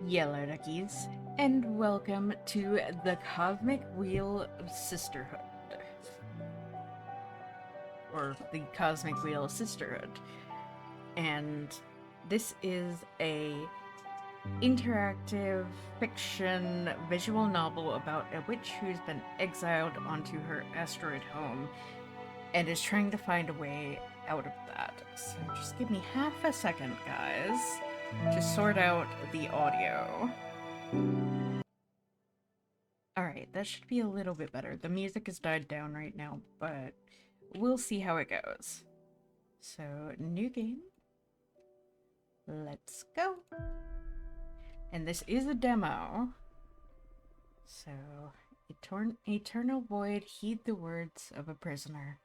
Yellow Duckies, and welcome to the Cosmic Wheel of Sisterhood. Or the Cosmic Wheel of Sisterhood. And this is a interactive fiction visual novel about a witch who's been exiled onto her asteroid home and is trying to find a way out of that. So just give me half a second, guys, to sort out the audio. Alright, that should be a little bit better. The music has died down right now, but we'll see how it goes. So, new game. Let's go. And this is a demo. So, eternal void, heed the words of a prisoner.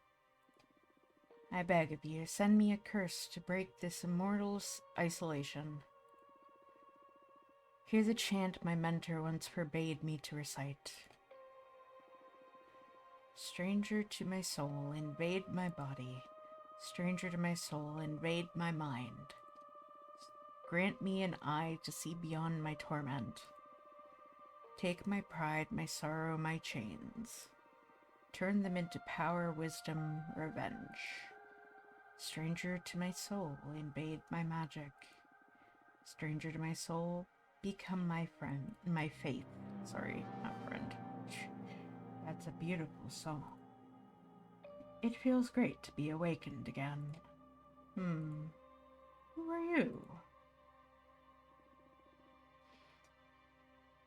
I beg of you, send me a curse to break this immortal's isolation. Hear the chant my mentor once forbade me to recite. Stranger to my soul, invade my body. Stranger to my soul, invade my mind. Grant me an eye to see beyond my torment. Take my pride, my sorrow, my chains. Turn them into power, wisdom, revenge. Stranger to my soul, invade my magic. Stranger to my soul, become my friend, my faith. Sorry, not friend. That's a beautiful song. It feels great to be awakened again. Who are you?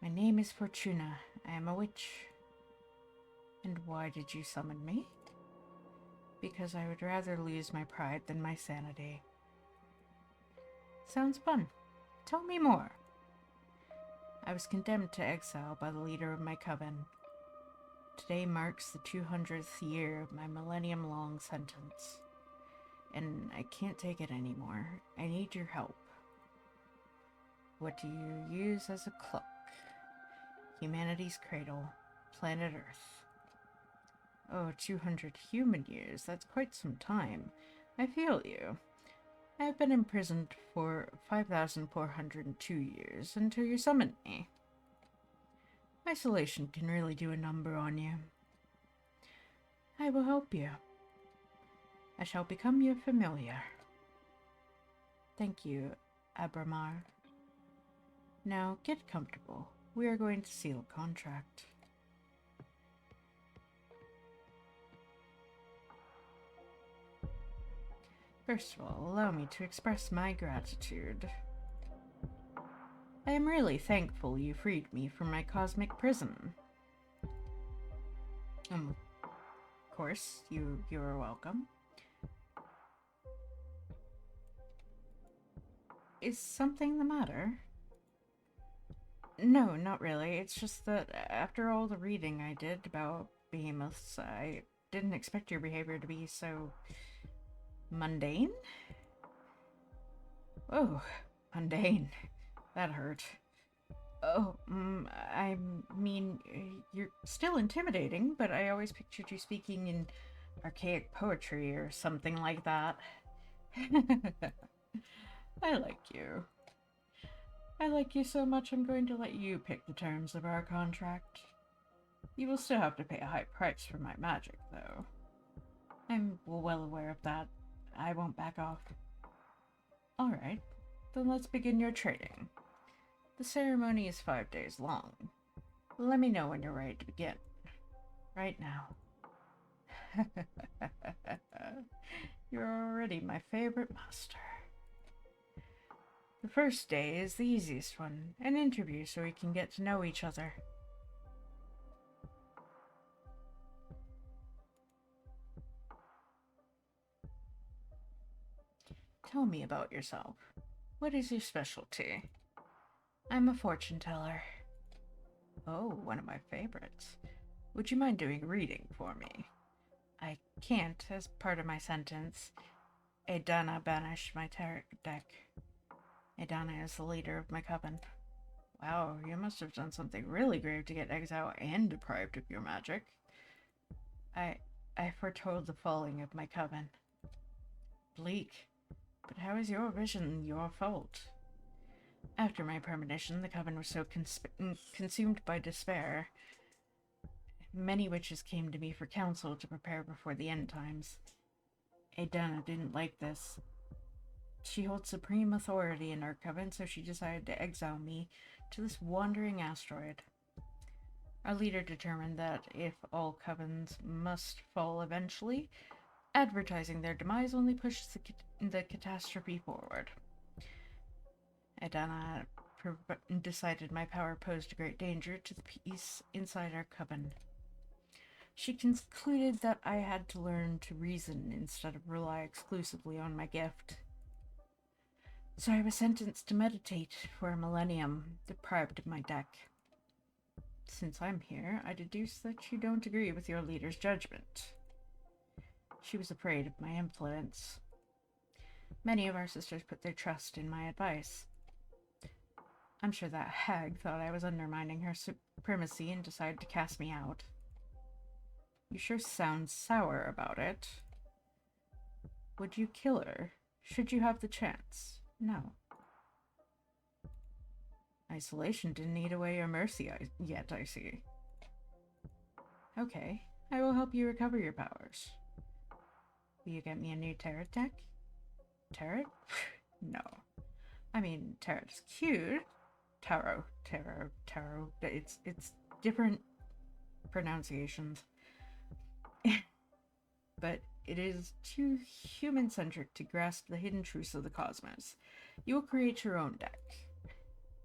My name is Fortuna. I am a witch. And why did you summon me? Because I would rather lose my pride than my sanity. Sounds fun. Tell me more. I was condemned to exile by the leader of my coven. Today marks the 200th year of my millennium-long sentence. And I can't take it anymore. I need your help. What do you use as a cloak? Humanity's cradle, planet Earth. Oh, 200 human years. That's quite some time. I feel you. I have been imprisoned for 5,402 years until you summoned me. Isolation can really do a number on you. I will help you. I shall become your familiar. Thank you, Abramar. Now get comfortable. We are going to seal a contract. First of all, allow me to express my gratitude. I am really thankful you freed me from my cosmic prison. Of course, you are welcome. Is something the matter? No, not really. It's just that after all the reading I did about behemoths, I didn't expect your behavior to be so mundane? Oh, mundane. That hurt. Oh, I mean, you're still intimidating, but I always pictured you speaking in archaic poetry or something like that. I like you. I like you so much I'm going to let you pick the terms of our contract. You will still have to pay a high price for my magic, though. I'm well aware of that. I won't back off. Alright, then let's begin your trading. The ceremony is 5 days long. Let me know when you're ready to begin. Right now. You're already my favorite master. The first day is the easiest one, an interview so we can get to know each other. Tell me about yourself. What is your specialty? I'm a fortune teller. Oh, one of my favorites. Would you mind doing a reading for me? I can't, as part of my sentence. Edana banished my tarot deck. Edana is the leader of my coven. Wow, you must have done something really grave to get exiled and deprived of your magic. I foretold the falling of my coven. Bleak. But how is your vision your fault? After my premonition, the coven was so consumed by despair. Many witches came to me for counsel to prepare before the end times. Adana didn't like this. She holds supreme authority in our coven, so she decided to exile me to this wandering asteroid. Our leader determined that if all covens must fall eventually, advertising their demise only pushes the catastrophe forward. Adana decided my power posed a great danger to the peace inside our coven. She concluded that I had to learn to reason instead of rely exclusively on my gift. So I was sentenced to meditate for a millennium, deprived of my deck. Since I'm here, I deduce that you don't agree with your leader's judgment. She was afraid of my influence. Many of our sisters put their trust in my advice. I'm sure that hag thought I was undermining her supremacy and decided to cast me out. You sure sound sour about it. Would you kill her, should you have the chance? No. Isolation didn't eat away your mercy yet, I see. Okay, I will help you recover your powers. Will you get me a new tarot deck? Tarot? No. I mean, tarot's cute. Tarot. It's different pronunciations. But it is too human-centric to grasp the hidden truths of the cosmos. You will create your own deck.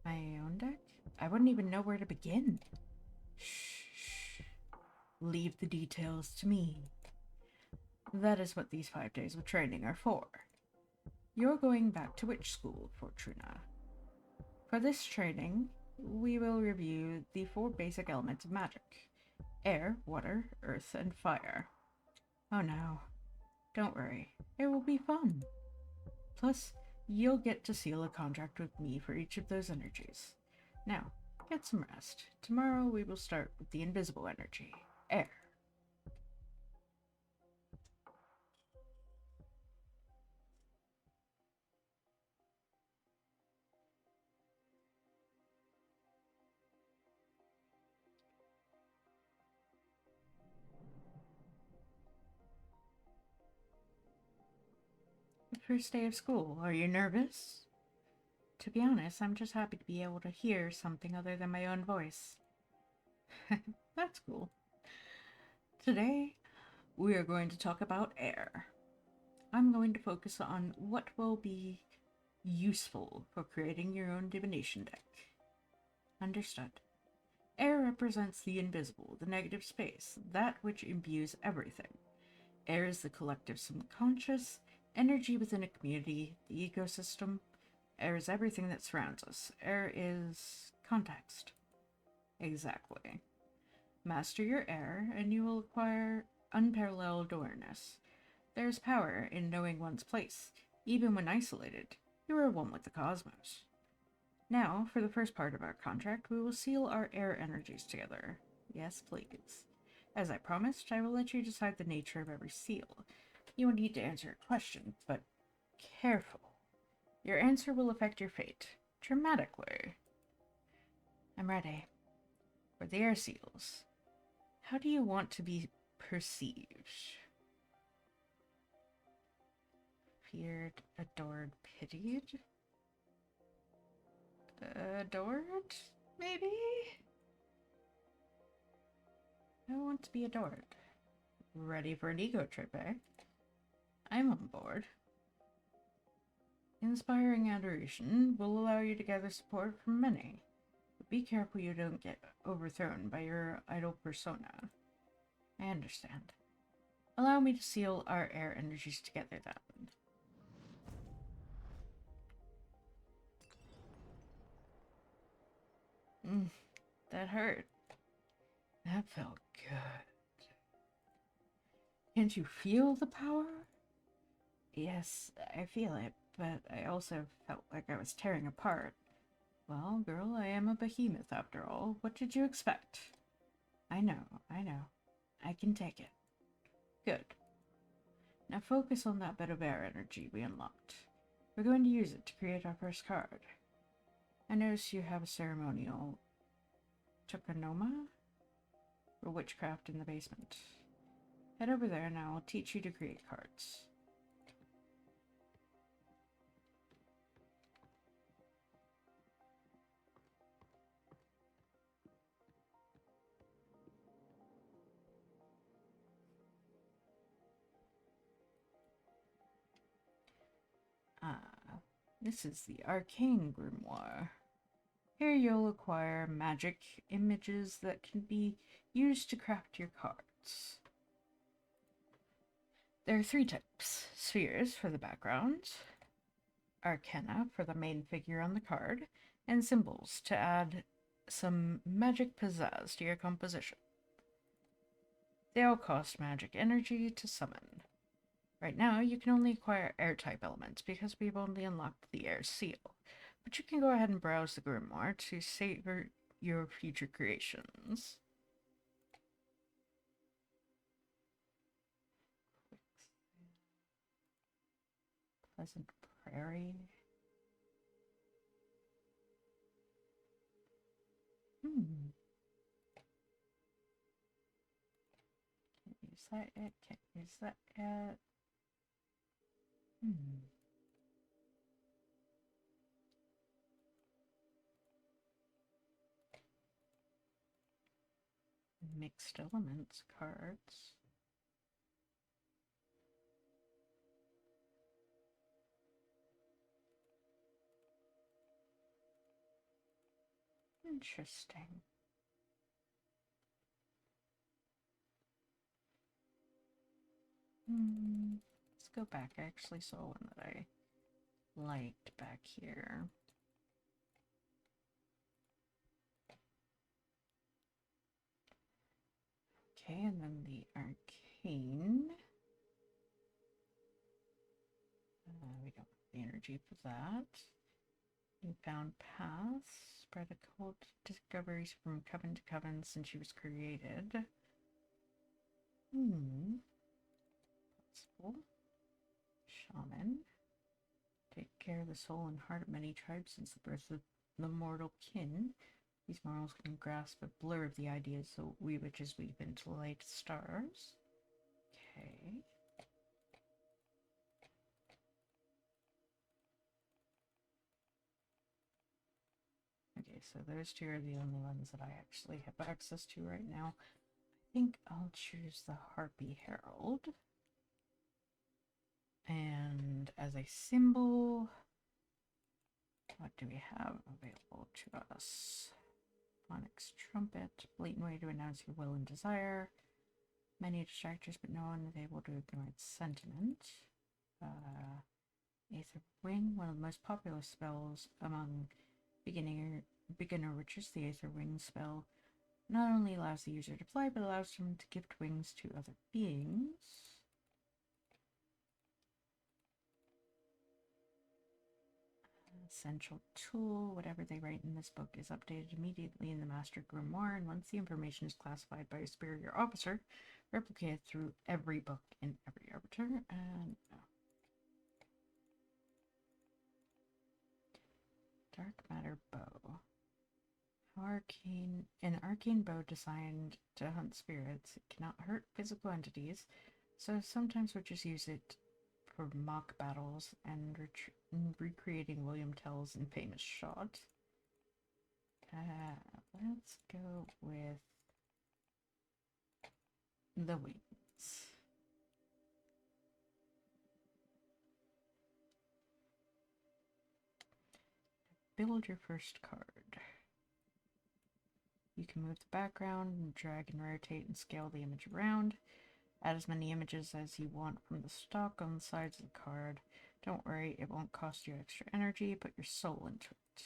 My own deck? I wouldn't even know where to begin. Shh. Leave the details to me. That is what these 5 days of training are for. You're going back to witch school, Fortuna. For this training, we will review the 4 basic elements of magic: air, water, earth, and fire. Oh no. Don't worry. It will be fun. Plus, you'll get to seal a contract with me for each of those energies. Now, get some rest. Tomorrow we will start with the invisible energy, air. The first day of school. Are you nervous? To be honest, I'm just happy to be able to hear something other than my own voice. That's cool. Today, we are going to talk about air. I'm going to focus on what will be useful for creating your own divination deck. Understood. Air represents the invisible, the negative space, that which imbues everything. Air is the collective subconscious, energy within a community, the ecosystem. Air is everything that surrounds us. Air is context. Exactly. Master your air, and you will acquire unparalleled awareness. There is power in knowing one's place. Even when isolated, you are one with the cosmos. Now, for the first part of our contract, we will seal our air energies together. Yes, please. As I promised, I will let you decide the nature of every seal. You will need to answer a question, but careful. Your answer will affect your fate, dramatically. I'm ready. For the air seals, how do you want to be perceived? Feared, adored, pitied? Adored, maybe? I want to be adored. Ready for an ego trip, eh? I'm on board. Inspiring adoration will allow you to gather support from many. But be careful you don't get overthrown by your idol persona. I understand. Allow me to seal our air energies together then. That hurt. That felt good. Can't you feel the power? Yes, I feel it, but I also felt like I was tearing apart. Well, girl, I am a behemoth after all. What did you expect? I know. I can take it. Good. Now focus on that bit of air energy we unlocked. We're going to use it to create our first card. I notice you have a ceremonial tokonoma for witchcraft in the basement. Head over there and I'll teach you to create cards. This is the Arcane Grimoire. Here you'll acquire magic images that can be used to craft your cards. There are 3 types: spheres for the background, arcana for the main figure on the card, and symbols to add some magic pizzazz to your composition. They all cost magic energy to summon. Right now, you can only acquire air-type elements because we've only unlocked the air seal, but you can go ahead and browse the grimoire to savor your future creations. Pleasant Prairie. Can't use that yet. Can't use that yet. Mixed elements cards. Interesting. Let's go back. I actually saw one that I liked back here. Okay, and then the arcane. We don't have the energy for that. Newfound paths. Spread occult discoveries from coven to coven since she was created. Possible. Shaman. Take care of the soul and heart of many tribes since the birth of the mortal kin. These mortals can grasp a blur of the ideas so we witches weave into the light stars. Okay. Okay, so those 2 are the only ones that I actually have access to right now. I think I'll choose the Harpy Herald. And as a symbol, what do we have available to us? Onyx Trumpet, blatant way to announce your will and desire. Many distractors, but no one is able to ignore its sentiment. Aether Wing, one of the most popular spells among beginner witches. The Aether Wing spell not only allows the user to fly, but allows them to gift wings to other beings. Essential tool. Whatever they write in this book is updated immediately in the Master Grimoire, and once the information is classified by a superior officer, replicated through every book in every arbiter. And Dark Matter Bow. An arcane bow designed to hunt spirits. It cannot hurt physical entities, so sometimes witches use it for mock battles and recreating William Tell's infamous shot. Let's go with the wings. Build your first card. You can move the background and drag and rotate and scale the image around. Add as many images as you want from the stock on the sides of the card. Don't worry, it won't cost you extra energy. Put your soul into it.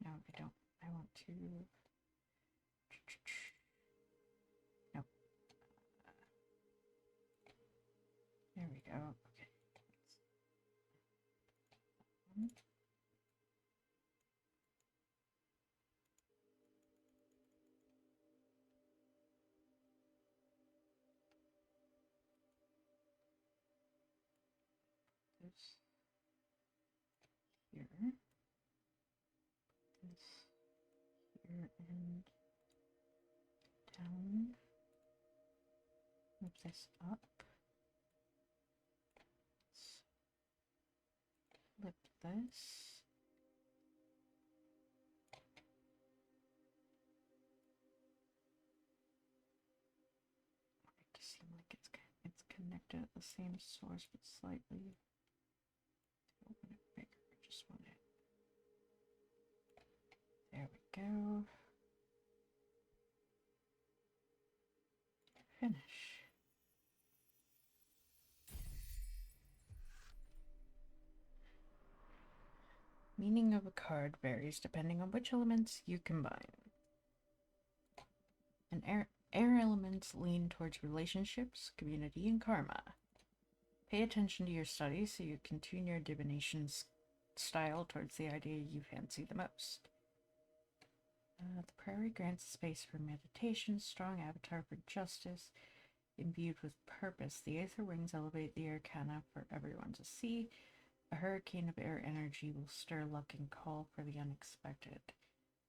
No, I don't. I want to... Nope. There we go. Okay. goes here. This here and down. Move this up. Flip this. To seem like it's connected at the same source, but slightly open it bigger. I just want it. There we go. Finish. Meaning of a card varies depending on which elements you combine. And air elements lean towards relationships, community, and karma. Pay attention to your studies so you can tune your divination style towards the idea you fancy the most. The prairie grants space for meditation, strong avatar for justice, imbued with purpose. The Aether Wings elevate the arcana for everyone to see. A hurricane of air energy will stir luck and call for the unexpected.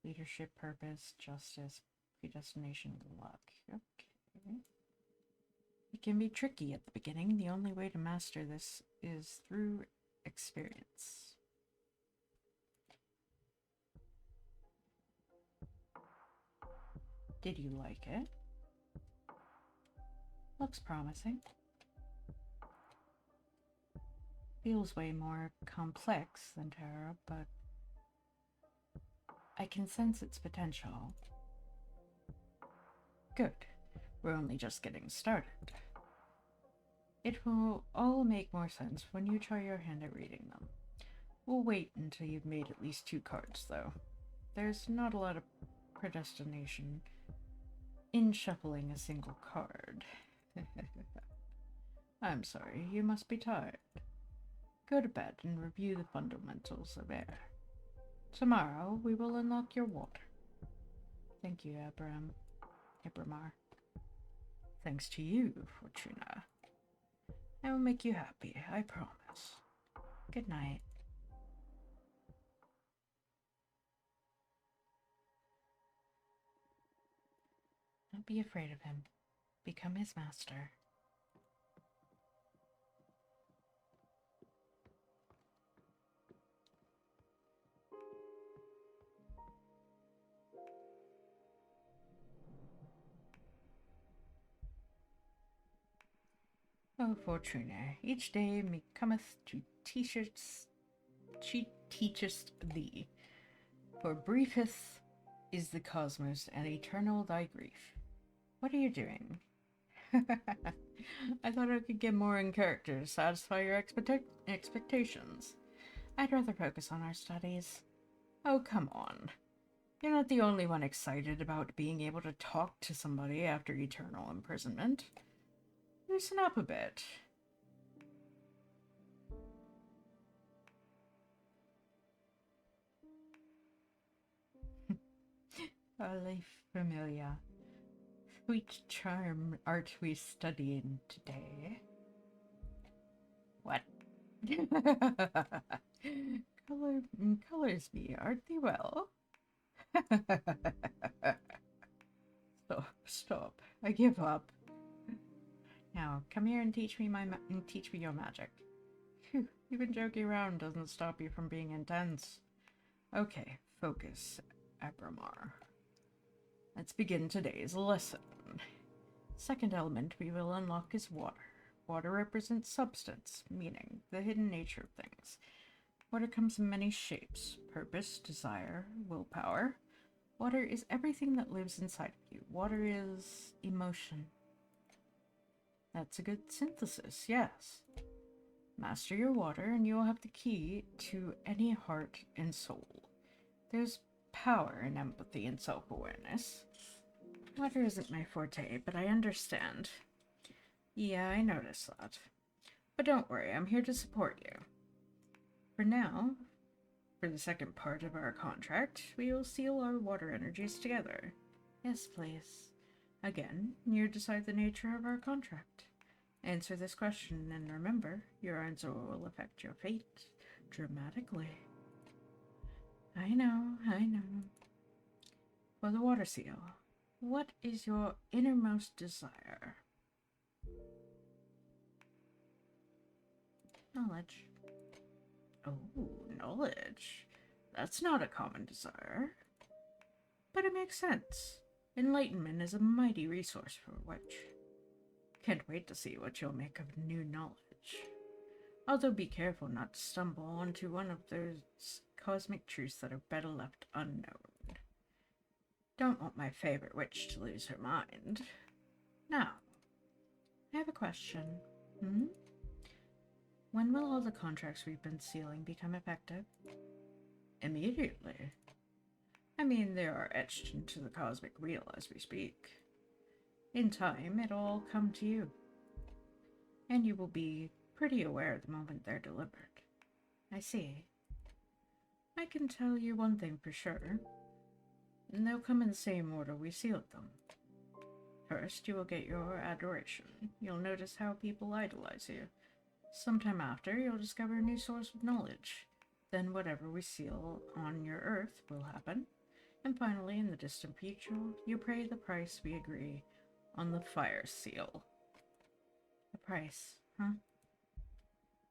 Leadership, purpose, justice, predestination, luck. Okay. It can be tricky at the beginning. The only way to master this is through experience. Did you like it? Looks promising. Feels way more complex than tarot, but I can sense its potential. Good. We're only just getting started. It will all make more sense when you try your hand at reading them. We'll wait until you've made at least 2 cards, though. There's not a lot of predestination in shuffling a single card. I'm sorry, you must be tired. Go to bed and review the fundamentals of air. Tomorrow we will unlock your water. Thank you, Abramar. Thanks to you, Fortuna. I will make you happy, I promise. Good night. Don't be afraid of him. Become his master. O Fortuna, each day me cometh to teachest thee, for briefest is the cosmos, and eternal thy grief. What are you doing? I thought I could get more in character to satisfy your expectations. I'd rather focus on our studies. Oh, come on. You're not the only one excited about being able to talk to somebody after eternal imprisonment. Loosen up a bit. Highly familiar. Sweet charm art we studying today. What? Colors me, art thee well? Stop. I give up. Now, come here and teach me your magic. Phew, even joking around doesn't stop you from being intense. Okay, focus, Abramar. Let's begin today's lesson. Second element we will unlock is water. Water represents substance, meaning the hidden nature of things. Water comes in many shapes: purpose, desire, willpower. Water is everything that lives inside of you. Water is emotion. That's a good synthesis, yes. Master your water and you will have the key to any heart and soul. There's power in empathy and self-awareness. Water isn't my forte, but I understand. Yeah, I noticed that. But don't worry, I'm here to support you. For now, for the second part of our contract, we will seal our water energies together. Yes, please. Again, you decide the nature of our contract. Answer this question, and remember, your answer will affect your fate dramatically. I know, I know. For the water seal, what is your innermost desire? Knowledge. Oh, knowledge. That's not a common desire. But it makes sense. Enlightenment is a mighty resource for a witch. Can't wait to see what you'll make of new knowledge. Although be careful not to stumble onto one of those cosmic truths that are better left unknown. Don't want my favorite witch to lose her mind. Now, I have a question. When will all the contracts we've been sealing become effective? Immediately. I mean, they are etched into the cosmic wheel as we speak. In time, it'll all come to you. And you will be pretty aware the moment they're delivered. I see. I can tell you one thing for sure. And they'll come in the same order we sealed them. First, you will get your adoration. You'll notice how people idolize you. Sometime after, you'll discover a new source of knowledge. Then whatever we seal on your earth will happen. And finally, in the distant future, you pay the price we agree on the fire seal. A price, huh?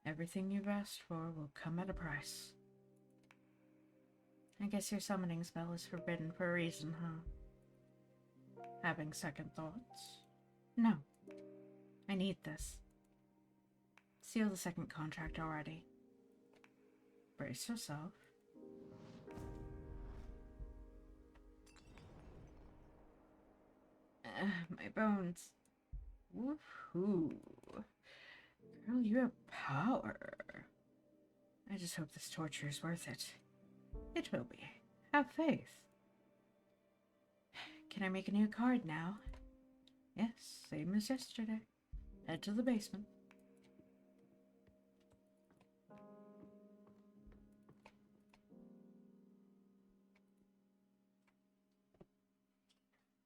Everything you've asked for will come at a price. I guess your summoning spell is forbidden for a reason, huh? Having second thoughts? No. I need this. Seal the second contract already. Brace yourself. My bones. Woohoo. Girl, you have power. I just hope this torture is worth it. It will be. Have faith. Can I make a new card now? Yes, same as yesterday. Head to the basement.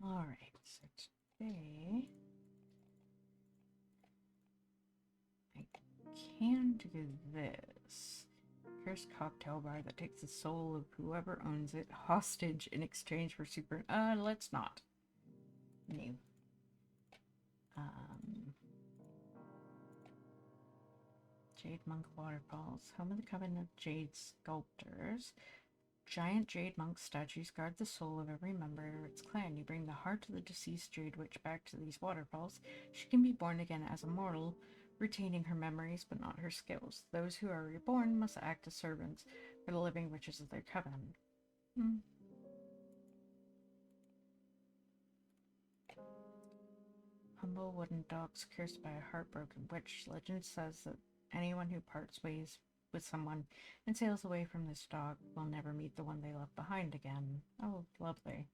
Alright, so today I can do this. Cursed cocktail bar that takes the soul of whoever owns it hostage in exchange for super... let's not. New. Jade Monk Waterfalls. Home of the Coven of Jade Sculptors. Giant jade monk statues guard the soul of every member of its clan. You bring the heart of the deceased jade witch back to these waterfalls. She can be born again as a mortal, retaining her memories but not her skills. Those who are reborn must act as servants for the living witches of their coven. Humble wooden dogs cursed by a heartbroken witch. Legend says that anyone who parts ways with someone and sails away from this dog will never meet the one they left behind again. Oh, lovely.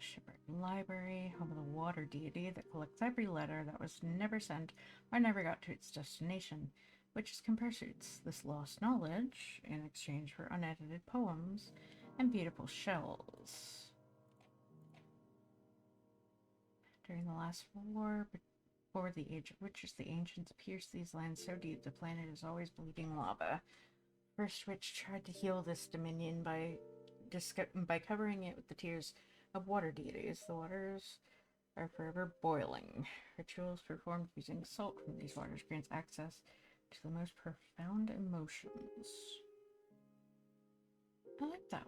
Shipwreck Library, home of the water deity that collects every letter that was never sent or never got to its destination, witches can pursuits this lost knowledge in exchange for unedited poems and beautiful shells. During the last war, before the Age of Witches, the ancients pierced these lands so deep the planet is always bleeding lava. First witch tried to heal this dominion by covering it with the tears of water deities. The waters are forever boiling. Rituals performed using salt from these waters grants access to the most profound emotions. I like that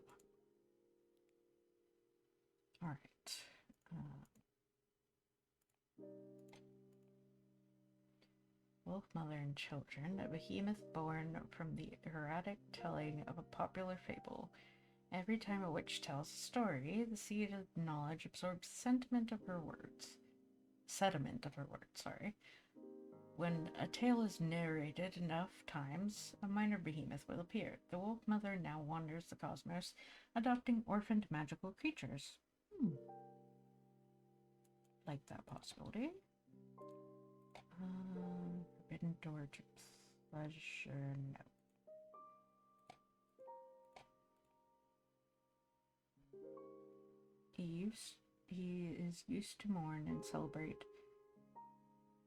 one. Alright. Wolf Mother and Children, a behemoth born from the erratic telling of a popular fable. Every time a witch tells a story, the seed of knowledge absorbs the sediment of her words. When a tale is narrated enough times, a minor behemoth will appear. The Wolf Mother now wanders the cosmos, adopting orphaned magical creatures. Like that possibility. Forbidden door to pleasure, no. He is used to mourn and celebrate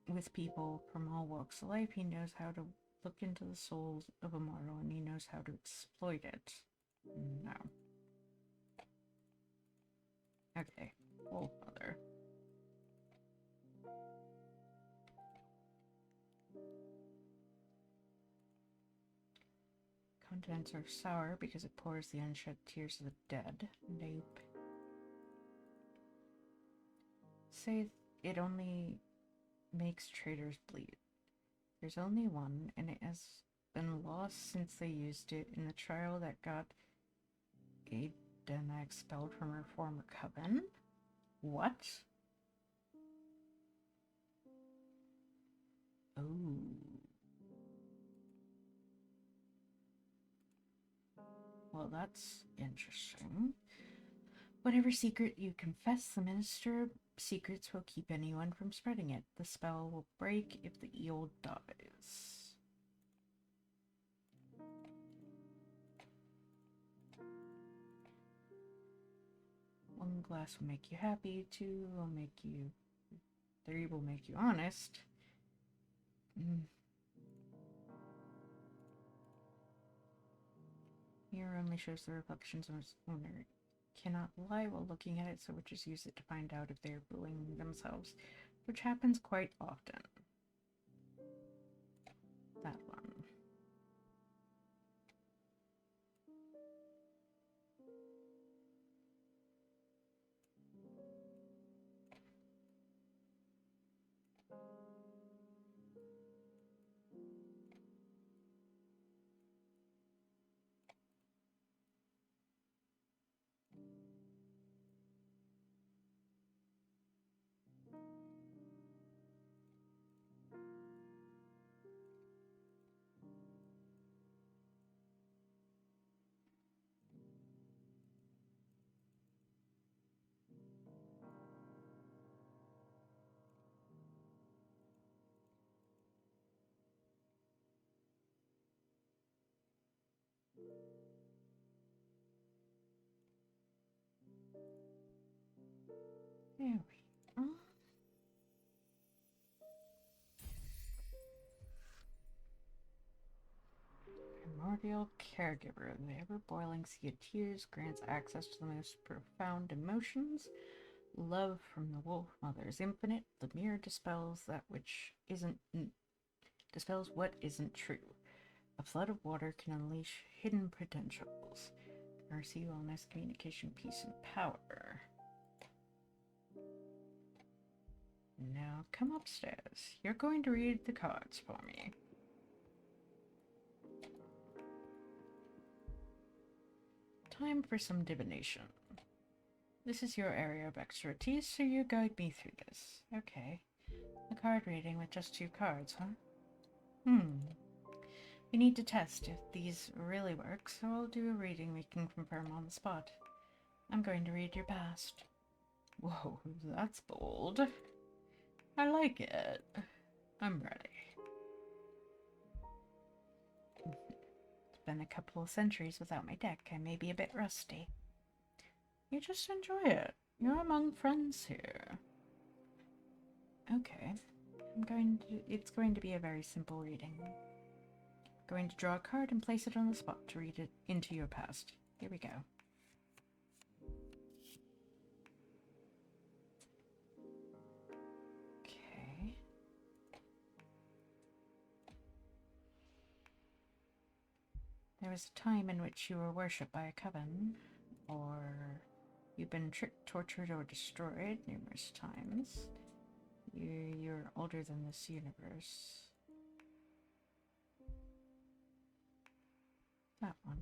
with people from all walks of life. He knows how to look into the souls of a mortal, and he knows how to exploit it. No. Okay. Wolf Mother. Contents are sour because it pours the unshed tears of the dead. Nope. Say it only makes traitors bleed. There's only one, and it has been lost since they used it in the trial that got Aidena expelled from her former coven. What? Oh. Well, that's interesting. Whatever secret you confess, the Minister of Secrets will keep anyone from spreading it. The spell will break if the eel dies. One glass will make you happy, 2 will make you... 3 will make you honest. Mirror only shows the reflections of its owner. Cannot lie while looking at it, so witches use it to find out if they are bullying themselves, which happens quite often. That one. There we are. Primordial Caregiver. The ever-boiling sea of tears grants access to the most profound emotions. Love from the Wolf Mother is infinite. The mirror dispels dispels what isn't true. A flood of water can unleash hidden potentials. Mercy, wellness, communication, peace, and power. Now come upstairs. You're going to read the cards for me. Time for some divination. This is your area of expertise, so you guide me through this. Okay. A card reading with just 2 cards, huh? We need to test if these really work, so I'll do a reading we can confirm on the spot. I'm going to read your past. Whoa, that's bold. I like it. I'm ready. It's been a couple of centuries without my deck. I may be a bit rusty. You just enjoy it. You're among friends here. Okay. It's going to be a very simple reading. I'm going to draw a card and place it on the spot to read it into your past. Here we go. Okay. There was a time in which you were worshipped by a coven, or you've been tricked, tortured, or destroyed numerous times. You're older than this universe. That one.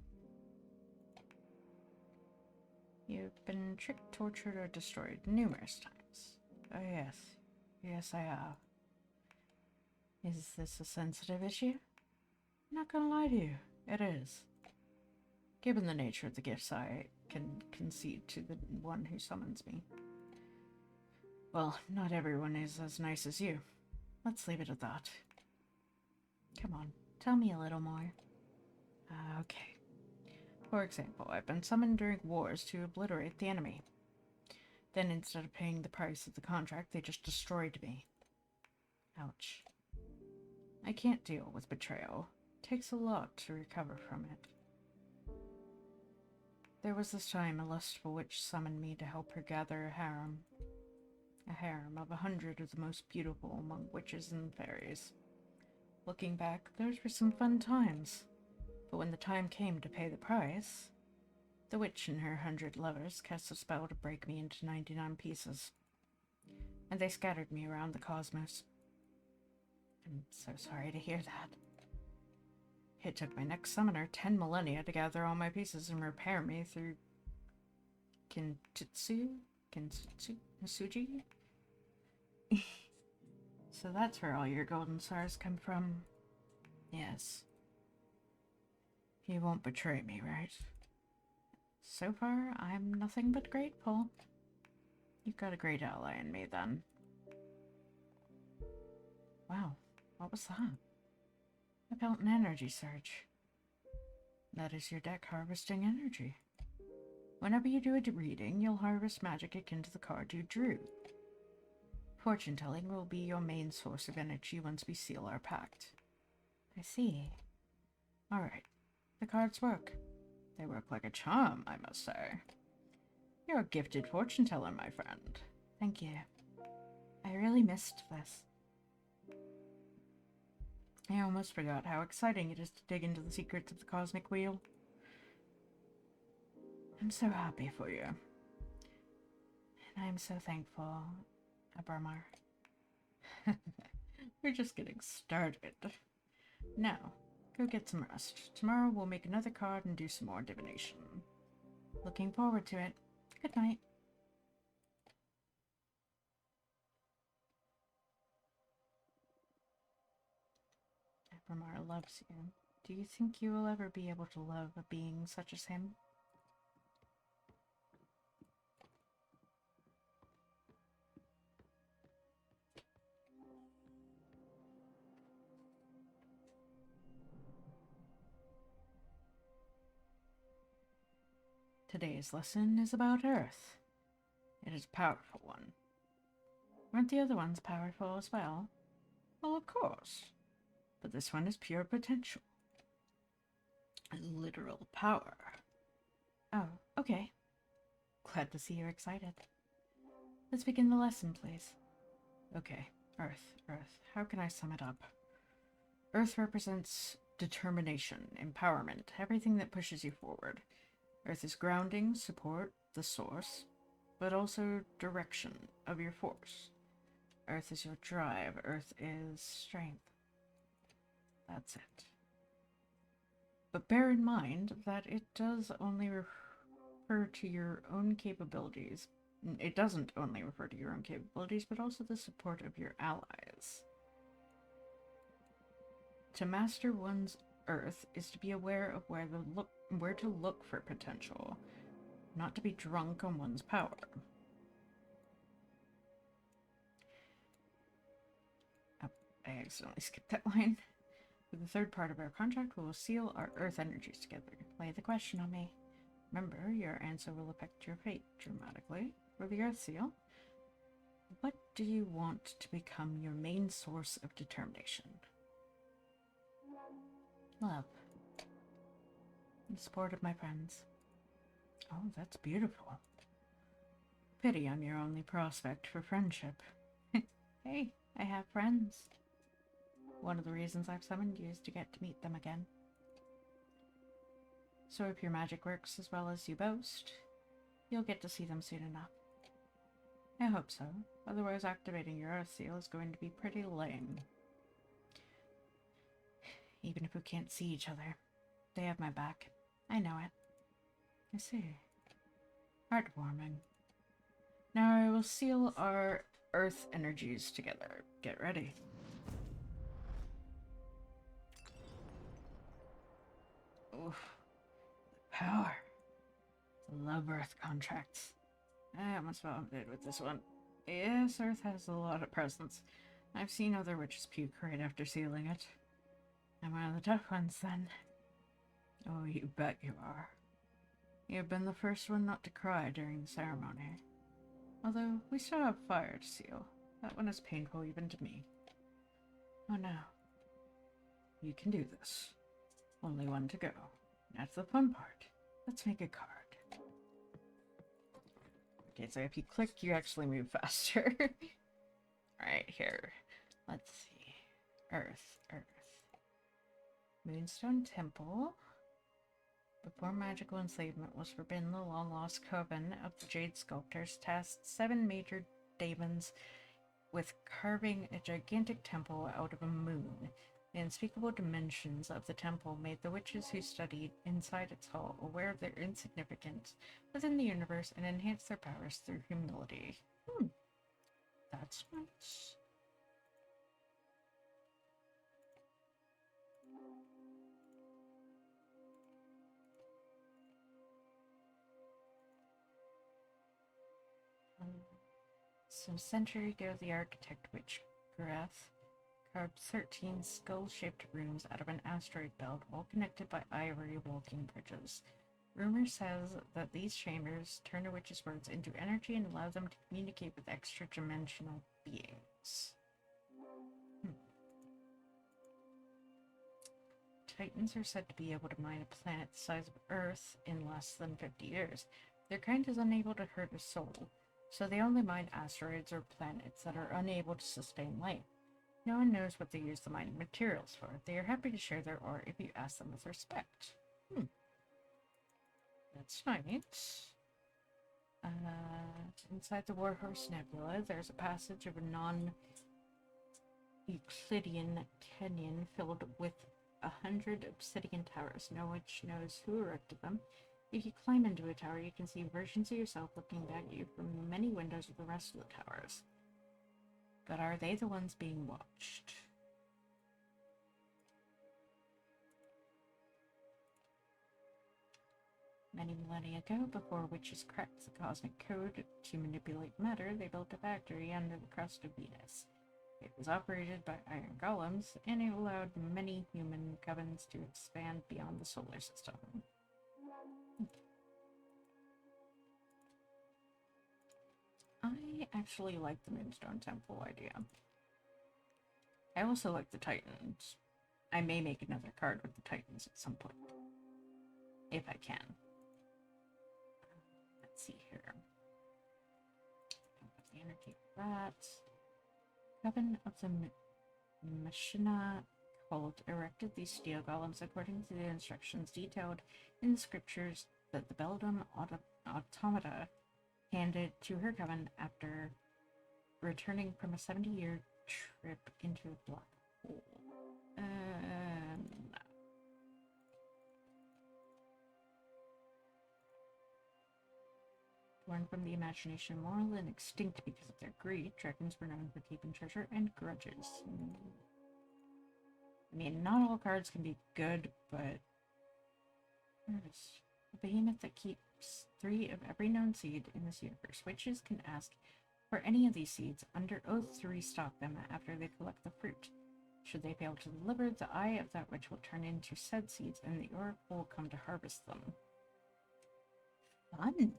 You've been tricked, tortured, or destroyed numerous times. Oh yes. Yes, I have. Is this a sensitive issue? I'm not gonna lie to you. It is. Given the nature of the gifts I can concede to the one who summons me. Well, not everyone is as nice as you. Let's leave it at that. Come on, tell me a little more. Okay. For example, I've been summoned during wars to obliterate the enemy. Then instead of paying the price of the contract, they just destroyed me. Ouch. I can't deal with betrayal. It takes a lot to recover from it. There was this time a lustful witch summoned me to help her gather a harem. A harem of 100 of the most beautiful among witches and fairies. Looking back, those were some fun times. But when the time came to pay the price, the witch and her 100 lovers cast a spell to break me into 99 pieces. And they scattered me around the cosmos. I'm so sorry to hear that. It took my next summoner 10 millennia to gather all my pieces and repair me through Kintsugi? So that's where all your golden stars come from. Yes. You won't betray me, right? So far, I'm nothing but grateful. You've got a great ally in me, then. Wow, what was that? I felt an energy surge. That is your deck harvesting energy. Whenever you do a reading, you'll harvest magic akin to the card you drew. Fortune-telling will be your main source of energy once we seal our pact. I see. Alright, the cards work. They work like a charm, I must say. You're a gifted fortune-teller, my friend. Thank you. I really missed this. I almost forgot how exciting it is to dig into the secrets of the cosmic wheel. I'm so happy for you. And I'm so thankful, Abramar. We're just getting started. Now, go get some rest. Tomorrow we'll make another card and do some more divination. Looking forward to it. Good night. Abramar loves you. Do you think you will ever be able to love a being such as him? Today's lesson is about Earth. It is a powerful one. Weren't the other ones powerful as well? Well, of course. But this one is pure potential. Literal power. Oh, okay. Glad to see you're excited. Let's begin the lesson, please. Okay, Earth. How can I sum it up? Earth represents determination, empowerment, everything that pushes you forward. Earth is grounding, support, the source, but also direction of your force. Earth is your drive. Earth is strength. That's it. But bear in mind that it does only refer to your own capabilities. It doesn't only refer to your own capabilities, but also the support of your allies. To master one's Earth is to be aware of where to look for potential, not to be drunk on one's power. Oh, I accidentally skipped that line. For the third part of our contract, we will seal our Earth energies together. Lay the question on me. Remember, your answer will affect your fate dramatically. For the Earth seal, what do you want to become your main source of determination? Love. The support of my friends. Oh, that's beautiful. Pity I'm your only prospect for friendship. Hey, I have friends. One of the reasons I've summoned you is to get to meet them again. So if your magic works as well as you boast, you'll get to see them soon enough. I hope so. Otherwise, activating your Earth seal is going to be pretty lame. Even if we can't see each other, they have my back. I know it. I see. Heartwarming. Now I will seal our Earth energies together. Get ready. Oof. Power. Love Earth contracts. I must well update with this one. Yes, Earth has a lot of presence. I've seen other witches puke right after sealing it. I'm one of the tough ones, then. Oh, you bet you are. You've been the first one not to cry during the ceremony. Although, we still have fire to seal. That one is painful even to me. Oh no. You can do this. Only one to go. That's the fun part. Let's make a card. Okay, so if you click, you actually move faster. Alright, here. Let's see. Earth. Moonstone Temple. Before magical enslavement was forbidden, the long-lost coven of the Jade Sculptors tasked 7 major demons with carving a gigantic temple out of a moon. The unspeakable dimensions of the temple made the witches who studied inside its hall aware of their insignificance within the universe and enhanced their powers through humility. That's nice. Some century ago, the architect witch Greth carved 13 skull-shaped rooms out of an asteroid belt, all connected by ivory walking bridges. Rumor says that these chambers turn a witch's words into energy and allow them to communicate with extra-dimensional beings. Titans are said to be able to mine a planet the size of Earth in less than 50 years. Their kind is unable to hurt a soul, so they only mine asteroids or planets that are unable to sustain life. No one knows what they use the mining materials for. They are happy to share their ore if you ask them with respect. That's nice. Inside the Warhorse Nebula, there's a passage of a non-Euclidean canyon filled with 100 obsidian towers. No one knows who erected them. If you climb into a tower, you can see versions of yourself looking back at you from many windows of the rest of the towers. But are they the ones being watched? Many millennia ago, before witches cracked the cosmic code to manipulate matter, they built a factory under the crust of Venus. It was operated by iron golems, and it allowed many human covens to expand beyond the solar system. I actually like the Moonstone Temple idea. I also like the Titans. I may make another card with the Titans at some point. If I can. Let's see here. The energy of that. Coven of the Machina cult erected these steel golems according to the instructions detailed in the scriptures that the Beldam Automata handed to her coven after returning from a 70-year trip into a black hole. No. Born from the imagination, moral and extinct because of their greed, dragons were known for keeping treasure and grudges. I mean, not all cards can be good, but there's a behemoth that keeps 3 of every known seed in this universe. Witches can ask for any of these seeds under oath to restock them after they collect the fruit. Should they fail to deliver, the eye of that witch will turn into said seeds, and the oracle will come to harvest them. Fun!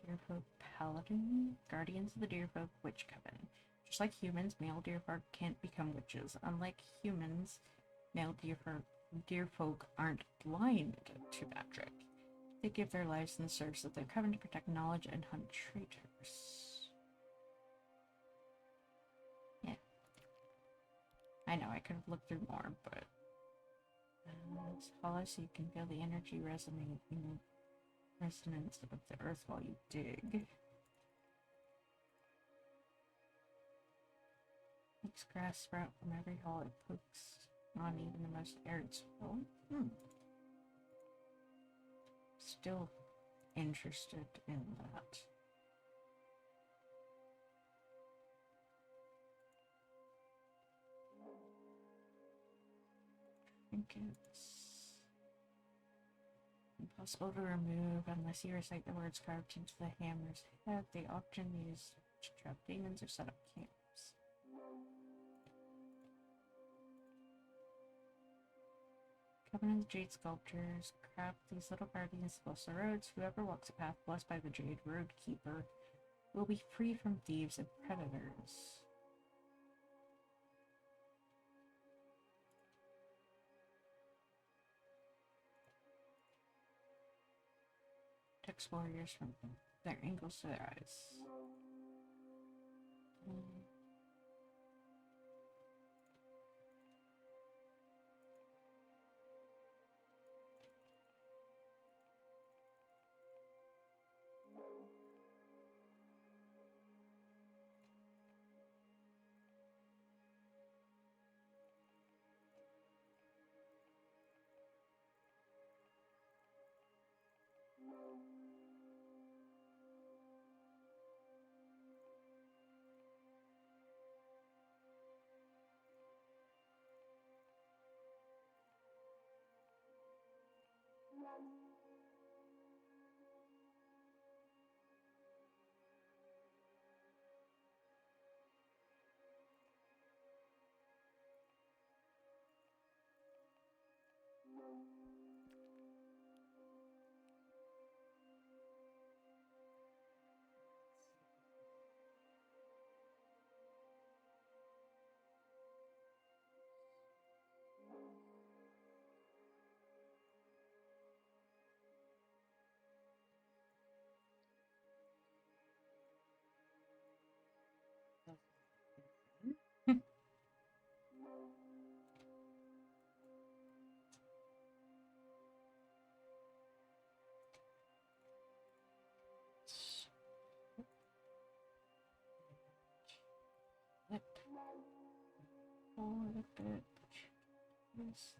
Deerfolk Paladin, Guardians of the Deerfolk Witch Coven. Just like humans, male deerfolk can't become witches. Unlike humans, male deerfolk aren't blind to magic. They give their lives in the service of their coven to protect knowledge and hunt traitors. Yeah. I know, I could have looked through more, but it's hollow so you can feel the energy resonance of the earth while you dig. Makes grass sprout from every hole it pokes on, even the most arid soil. Still interested in that. Trinkets. Impossible to remove unless you recite the words carved into the hammer's head. They often used to trap demons or set up camps. Coven of the Jade Sculptors craft these little guardians to bless the roads. Whoever walks a path blessed by the Jade Road Keeper We'll be free from thieves and predators. Protects warriors from their angles to their eyes. Flip. Flip it. Yes.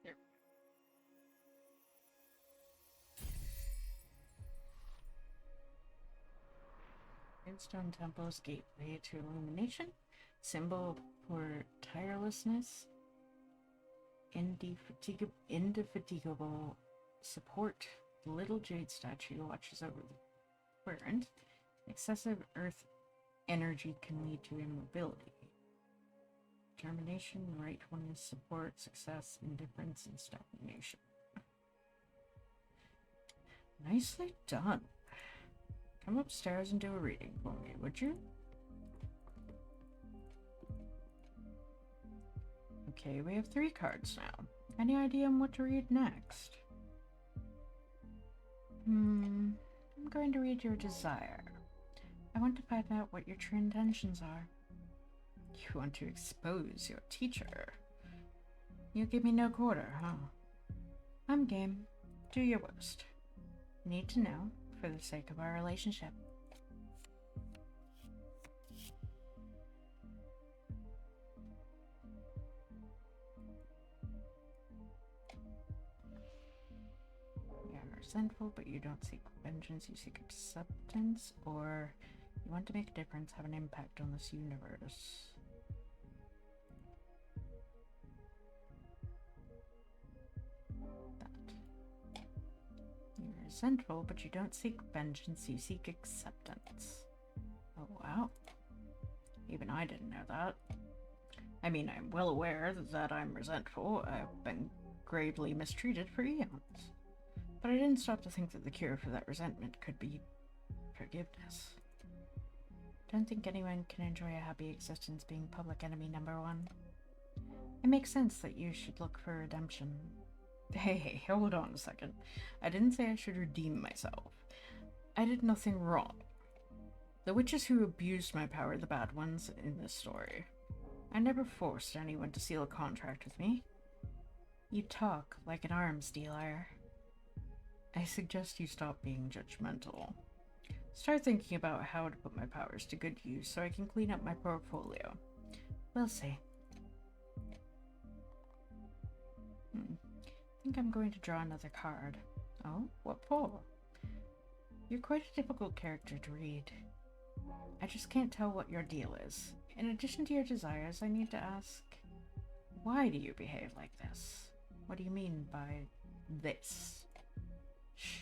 There. Grindstone Temple's gateway to illumination, symbol for tirelessness, indefatigable support. The little jade statue watches over the querent. Excessive earth energy can lead to immobility. Determination, right oneness, support, success, indifference, and stagnation. Nicely done. Come upstairs and do a reading for me, would you? Okay, we have 3 cards now. Any idea on what to read next? I'm going to read your desire. I want to find out what your true intentions are. You want to expose your teacher. You give me no quarter, huh? I'm game. Do your worst. Need to know for the sake of our relationship. You're resentful, but you don't seek vengeance, you seek acceptance, or you want to make a difference, have an impact on this universe. You're resentful, but you don't seek vengeance, you seek acceptance. Oh, wow. Even I didn't know that. I mean, I'm well aware that I'm resentful. I've been gravely mistreated for eons. But I didn't stop to think that the cure for that resentment could be forgiveness. Don't think anyone can enjoy a happy existence being public enemy number 1. It makes sense that you should look for redemption. Hey, hold on a second. I didn't say I should redeem myself. I did nothing wrong. The witches who abused my power are the bad ones in this story. I never forced anyone to seal a contract with me. You talk like an arms dealer. I suggest you stop being judgmental. Start thinking about how to put my powers to good use so I can clean up my portfolio. We'll see. I think I'm going to draw another card. Oh, what for? You're quite a difficult character to read. I just can't tell what your deal is. In addition to your desires, I need to ask, why do you behave like this? What do you mean by this? Shh.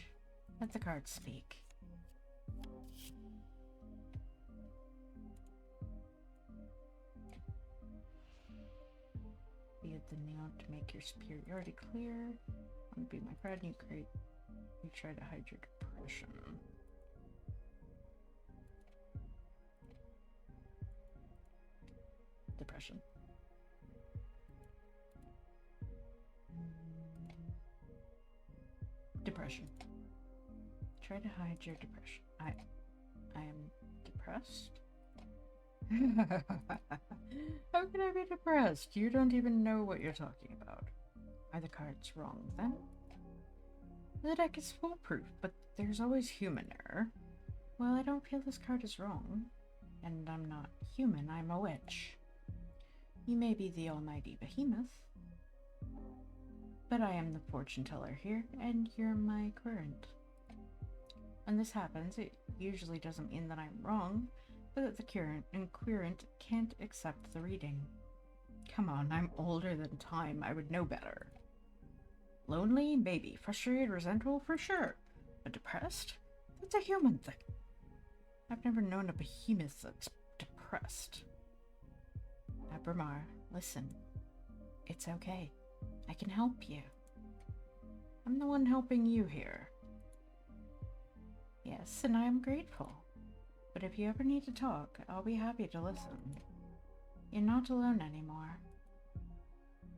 Let the cards speak. Be the note to make your superiority clear. Want to be my friend, you try to hide your depression. Depression. Depression. Try to hide your depression. I am depressed? How can I be depressed? You don't even know what you're talking about. Are the cards wrong then? The deck is foolproof, but there's always human error. Well, I don't feel this card is wrong. And I'm not human, I'm a witch. You may be the almighty Behemoth, but I am the fortune teller here, and you're my querent. When this happens, it usually doesn't mean that I'm wrong, but that the current and querent can't accept the reading. Come on, I'm older than time, I would know better. Lonely? Maybe. Frustrated? Resentful? For sure. But depressed? That's a human thing. I've never known a behemoth that's depressed. Abramar, listen. It's okay. I can help you. I'm the one helping you here. Yes, and I am grateful. But if you ever need to talk, I'll be happy to listen. You're not alone anymore.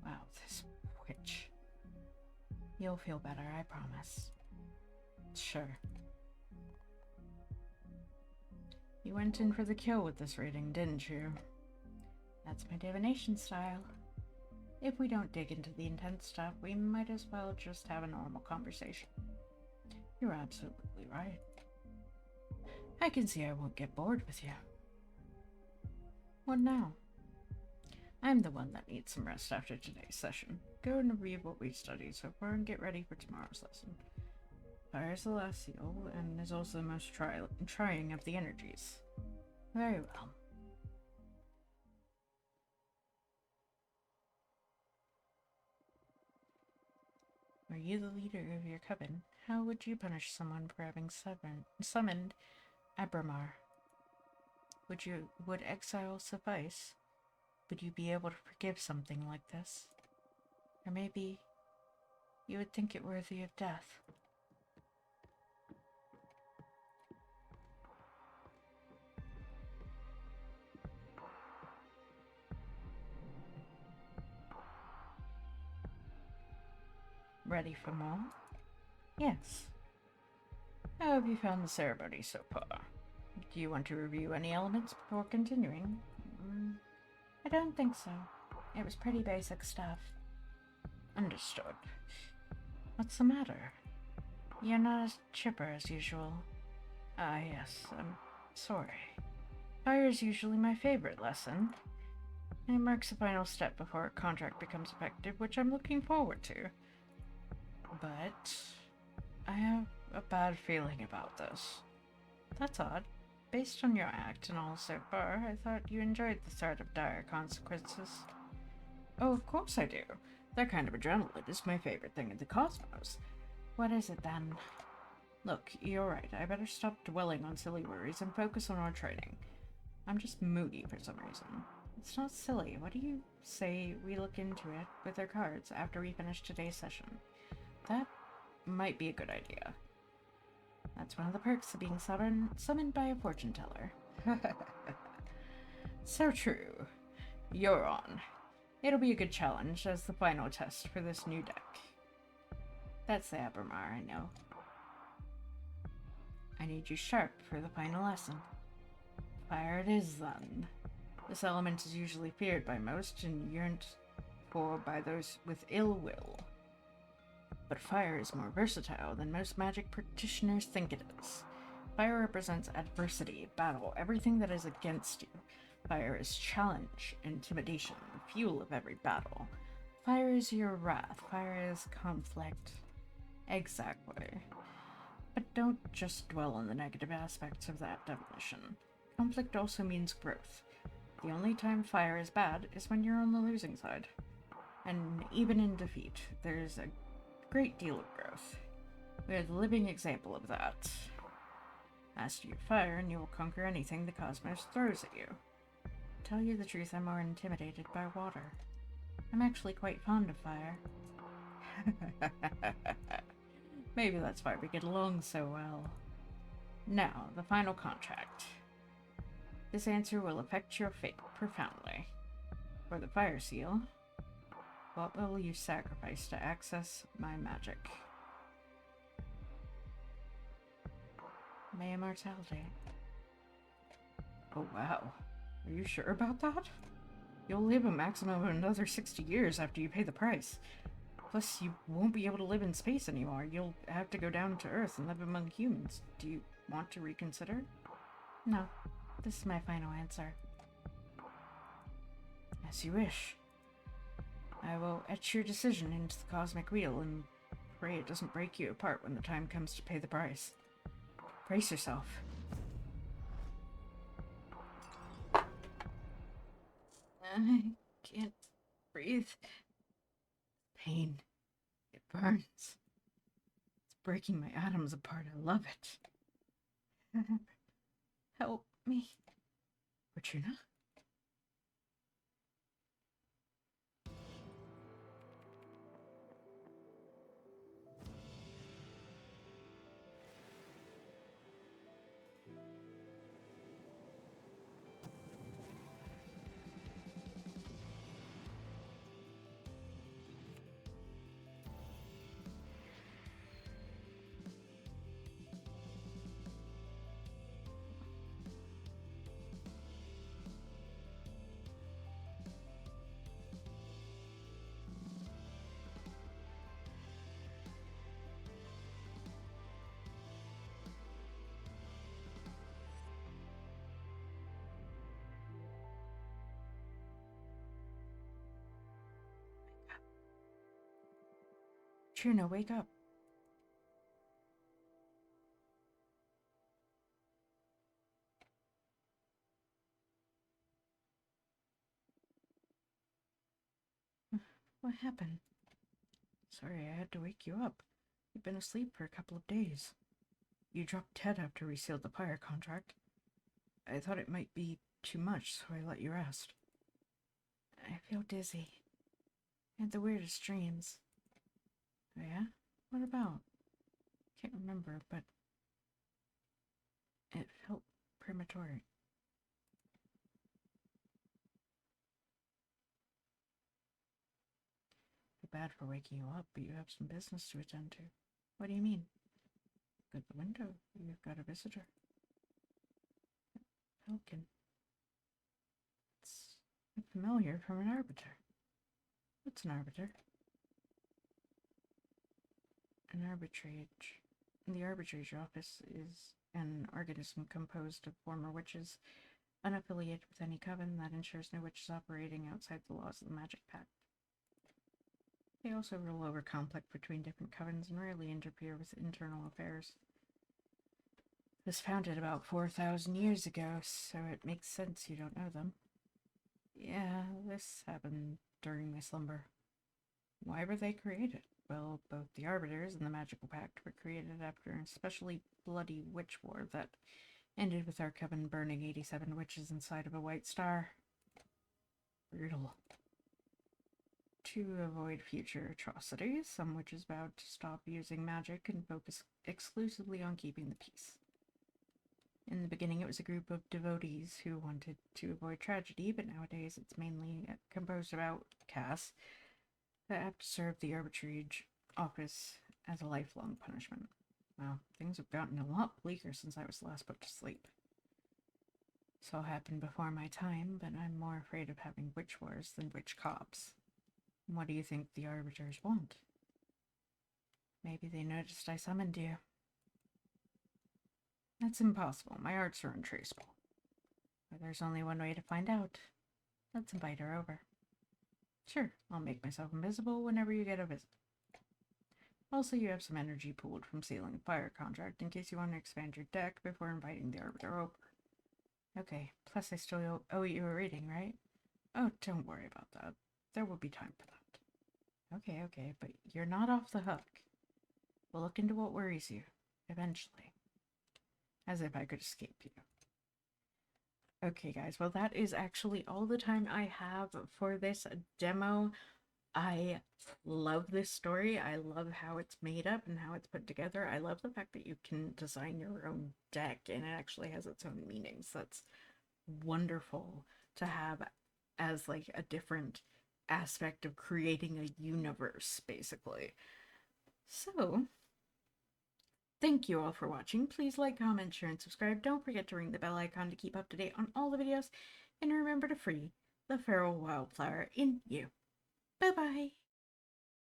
Wow, this witch. You'll feel better, I promise. Sure. You went in for the kill with this reading, didn't you? That's my divination style. If we don't dig into the intense stuff, we might as well just have a normal conversation. You're absolutely right. I can see I won't get bored with you. What now? I'm the one that needs some rest after today's session. Go and review what we've studied so far and get ready for tomorrow's lesson. Fire is the last seal, and is also the most trying of the energies. Very well. Were you the leader of your coven? How would you punish someone for having summoned Abramar? Would exile suffice? Would you be able to forgive something like this? Or maybe you would think it worthy of death. Ready for more? Yes. How have you found the ceremony so far? Do you want to review any elements before continuing? I don't think so. It was pretty basic stuff. Understood. What's the matter? You're not as chipper as usual. Ah, yes, I'm sorry. Fire is usually my favorite lesson. It marks the final step before a contract becomes effective, which I'm looking forward to. But I have a bad feeling about this. That's odd. Based on your act and all so far, I thought you enjoyed the threat of dire consequences. Oh, of course I do. That kind of adrenaline is my favorite thing in the cosmos. What is it then? Look, you're right. I better stop dwelling on silly worries and focus on our training. I'm just moody for some reason. It's not silly. What do you say we look into it with our cards after we finish today's session? That might be a good idea. That's one of the perks of being summoned by a fortune teller. So true. You're on. It'll be a good challenge as the final test for this new deck. That's the Abramar, I know. I need you sharp for the final lesson. Fire it is, then. This element is usually feared by most and yearned or by those with ill will. But fire is more versatile than most magic practitioners think it is. Fire represents adversity, battle, everything that is against you. Fire is challenge, intimidation, the fuel of every battle. Fire is your wrath. Fire is conflict. Exactly. But don't just dwell on the negative aspects of that definition. Conflict also means growth. The only time fire is bad is when you're on the losing side. And even in defeat, there's a great deal of growth. We're the living example of that. Master your fire and you will conquer anything the cosmos throws at you. To tell you the truth, I'm more intimidated by water. I'm actually quite fond of fire. Maybe that's why we get along so well. Now, the final contract. This answer will affect your fate profoundly. For the fire seal, what will you sacrifice to access my magic? My immortality. Oh wow. Are you sure about that? You'll live a maximum of another 60 years after you pay the price. Plus, you won't be able to live in space anymore. You'll have to go down to Earth and live among humans. Do you want to reconsider? No. This is my final answer. As you wish. I will etch your decision into the cosmic wheel and pray it doesn't break you apart when the time comes to pay the price. Brace yourself. I can't breathe. Pain. It burns. It's breaking my atoms apart. I love it. Help me. Fortuna? Fortuna, wake up. What happened? Sorry, I had to wake you up. You've been asleep for a couple of days. You dropped dead after we sealed the fire contract. I thought it might be too much, so I let you rest. I feel dizzy. I had the weirdest dreams. Oh yeah? What about? Can't remember, but it felt premature. Feel bad for waking you up, but you have some business to attend to. What do you mean? Look at the window. You've got a visitor. Falcon. It's familiar from an arbiter. What's an arbiter? An arbitrage. The arbitrage office is an organism composed of former witches, unaffiliated with any coven that ensures no witches operating outside the laws of the Magic Pact. They also rule over conflict between different covens and rarely interfere with internal affairs. It was founded about 4,000 years ago, so it makes sense you don't know them. Yeah, this happened during my slumber. Why were they created? Well, both the Arbiters and the Magical Pact were created after an especially bloody witch war that ended with our coven burning 87 witches inside of a white star. Brutal. To avoid future atrocities, some witches vowed to stop using magic and focus exclusively on keeping the peace. In the beginning, it was a group of devotees who wanted to avoid tragedy, but nowadays it's mainly composed of outcasts that have to serve the arbitrage office as a lifelong punishment. Well, things have gotten a lot bleaker since I was last put to sleep. This all happened before my time, but I'm more afraid of having witch wars than witch cops. What do you think the arbiters want? Maybe they noticed I summoned you. That's impossible. My arts are untraceable. But there's only one way to find out. Let's invite her over. Sure, I'll make myself invisible whenever you get a visit. Also, you have some energy pooled from sealing a fire contract in case you want to expand your deck before inviting the arbiter over. Okay, plus I still owe you a reading, right? Oh, don't worry about that. There will be time for that. Okay, but you're not off the hook. We'll look into what worries you, eventually. As if I could escape you. Okay, guys, well, that is actually all the time I have for this demo. I love this story. I love how it's made up and how it's put together. I love the fact that you can design your own deck and it actually has its own meanings. That's wonderful to have as like a different aspect of creating a universe, basically. So, thank you all for watching. Please like, comment, share, and subscribe. Don't forget to ring the bell icon to keep up to date on all the videos. And remember to free the feral wildflower in you. Bye-bye.